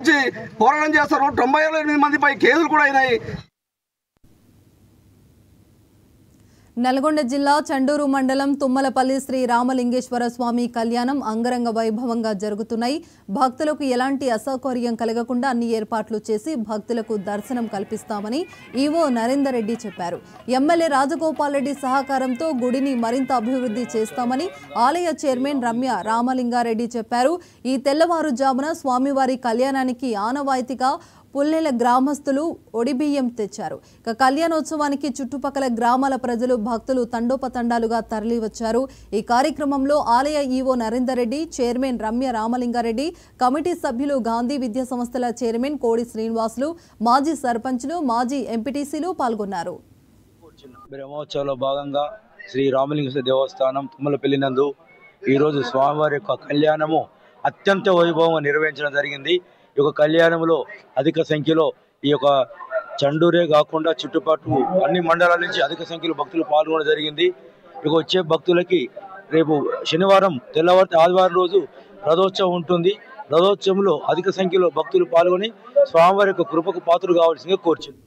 వచ్చి పోరాటం చేస్తారు. 98 మందిపై కేసులు కూడా అయినాయి. నల్గొండ జిల్లా చండూరు మండలం తుమ్మలపల్లి శ్రీ రామలింగేశ్వర స్వామి కళ్యాణం అంగరంగ వైభవంగా జరుగుతున్నాయి. భక్తులకు ఎలాంటి అసౌకర్యం కలగకుండా అన్ని ఏర్పాట్లు చేసి భక్తులకు దర్శనం కల్పిస్తామని ఈవో నరేందర్ రెడ్డి చెప్పారు. ఎమ్మెల్యే రాజగోపాల్ రెడ్డి సహకారంతో గుడిని మరింత అభివృద్ధి చేస్తామని ఆలయ చైర్మన్ రమ్య రామలింగారెడ్డి చెప్పారు. ఈ తెల్లవారుజామున స్వామివారి కళ్యాణానికి ఆనవాయితీగా పుల్లెల గ్రామస్తులు ఒడిబియ్యం తెచ్చారు. ఇక కళ్యాణోత్సవానికి చుట్టుపక్కల గ్రామాల ప్రజలు భక్తులు తండోపతండాలుగా తరలివచ్చారు. ఈ కార్యక్రమంలో ఆలయ EO Narender Reddy, chairman Ramya Ramalingareddy, committee సభ్యులు, గాంధీ విద్యా సంస్థల చైర్మన్ కోడి శ్రీనివాసులు, మాజీ సర్పంచ్లు, మాజీ ఎంపీటీసీలు పాల్గొన్నారు. బ్రహ్మోత్సవంలో భాగంగా శ్రీ రామలింగేశ్వర దేవస్థానం తుమ్మలపల్లి నందు ఈరోజు స్వామివారి యొక్క కళ్యాణము అత్యంత వైభవంగా నిర్వహించడం జరిగింది. ఈ యొక్క కళ్యాణంలో అధిక సంఖ్యలో ఈ యొక్క చండూరే కాకుండా చుట్టుపక్కల అన్ని మండలాల నుంచి అధిక సంఖ్యలో భక్తులు పాల్గొనడం జరిగింది. ఇక వచ్చే భక్తులకి రేపు శనివారం తెల్లవారి ఆదివారం రోజు రథోత్సవం ఉంటుంది. రథోత్సవంలో అధిక సంఖ్యలో భక్తులు పాల్గొని స్వామివారి యొక్క కృపకు పాత్రలు కావాల్సిందిగా కోరుచున్నాను.